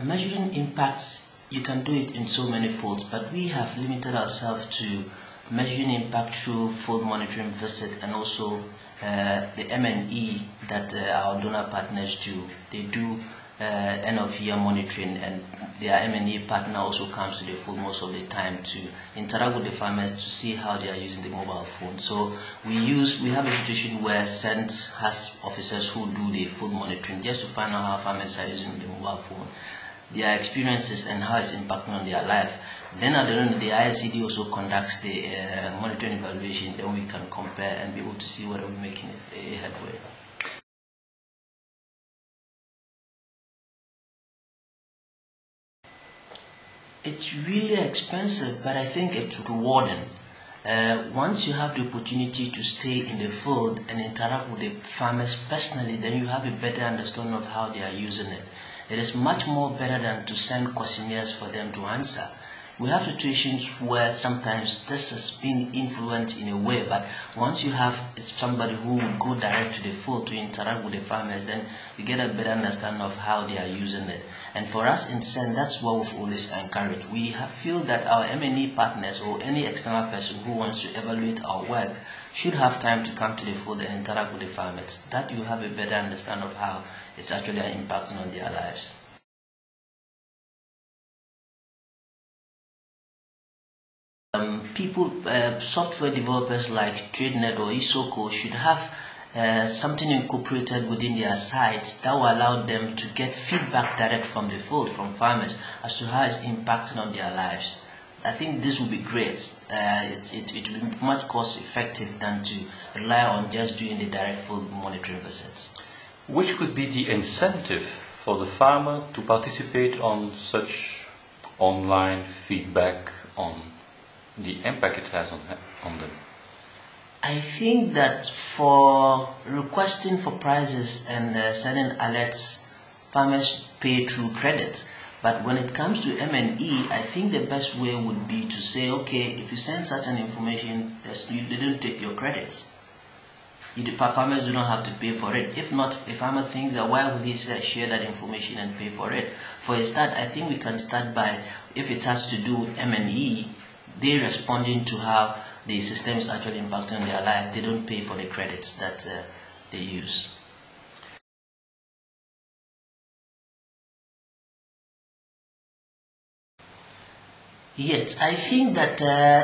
Measuring impacts, you can do it in so many folds, but we have limited ourselves to measuring impact through fold monitoring visit and also the M&E that our donor partners do. They do end of year monitoring, and their M&E partner also comes to the fold most of the time to interact with the farmers to see how they are using the mobile phone. So we have a situation where SENT has officers who do the fold monitoring just to find out how farmers are using the mobile phone, their experiences and how it's impacting on their life. Then at the end, the ISCD also conducts the monitoring evaluation. Then we can compare and be able to see whether we're making a headway. It's really expensive, but I think it's rewarding. Once you have the opportunity to stay in the field and interact with the farmers personally, then you have a better understanding of how they are using it. It is much more better than to send questionnaires for them to answer. We have situations where sometimes this has been influenced in a way, but once you have somebody who will go direct to the field to interact with the farmers, then you get a better understanding of how they are using it. And for us in SEN, that's what we've always encouraged. We feel that our M&E partners or any external person who wants to evaluate our work should have time to come to the field and interact with the farmers. That you have a better understanding of how it's actually impacting on their lives. Software developers like TradeNet or Esoko should have something incorporated within their site that will allow them to get feedback direct from the field, from farmers, as to how it's impacting on their lives. I think this will be great. It will be much cost effective than to rely on just doing the direct field monitoring visits. Which could be the incentive for the farmer to participate on such online feedback on the impact it has on them? I think that for requesting for prices and sending alerts, farmers pay through credit. But when it comes to M&E, I think the best way would be to say, okay, if you send such an information, they don't take your credits. The farmers do not have to pay for it. If not, a farmer thinks that why would he share that information and pay for it? For a start, I think we can start by, if it has to do with M&E, they responding to how the system is actually impacting on their life. They don't pay for the credits that they use. Yet, I think that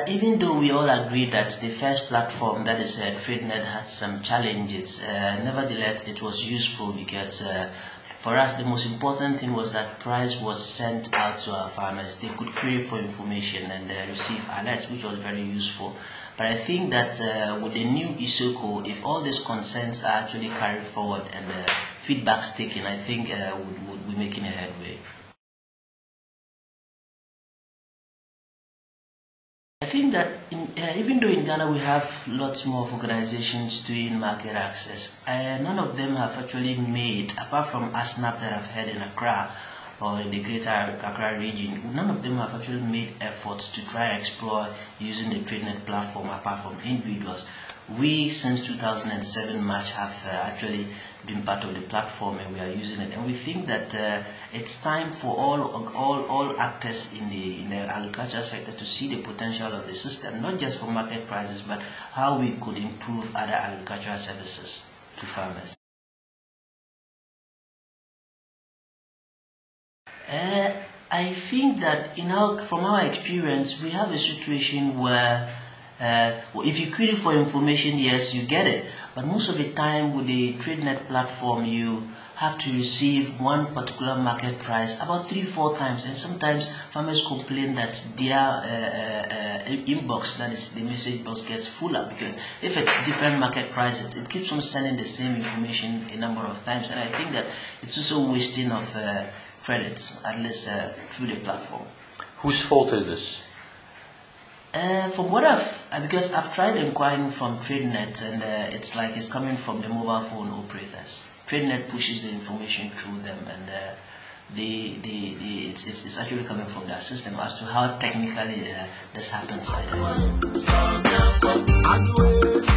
even though we all agree that the first platform, that is TradeNet, had some challenges, nevertheless it was useful because for us the most important thing was that price was sent out to our farmers. They could query for information and receive alerts, which was very useful. But I think that with the new Esoko, if all these concerns are actually carried forward and feedbacks taken, I think would be making a headway. I think that even though in Ghana we have lots more of organizations doing market access, none of them have actually made, apart from ASNAP that I've heard in Accra or in the greater Accra region, none of them have actually made efforts to try and explore using the TradeNet platform apart from individuals. We, since 2007 March, have actually been part of the platform and we are using it. And we think that it's time for all actors in the agriculture sector to see the potential of the system, not just for market prices, but how we could improve other agricultural services to farmers. I think that from our experience, we have a situation where if you query for information, yes, you get it. But most of the time with the TradeNet platform, you have to receive one particular market price about 3-4 times. And sometimes farmers complain that their inbox, that is the message box, gets fuller because if it's different market prices, it keeps on sending the same information a number of times. And I think that it's also wasting of credits, at least through the platform. Whose fault is this? From what because I've tried inquiring from TradeNet and it's like it's coming from the mobile phone operators. TradeNet pushes the information through them and it's actually coming from their system. As to how technically this happens, I don't know.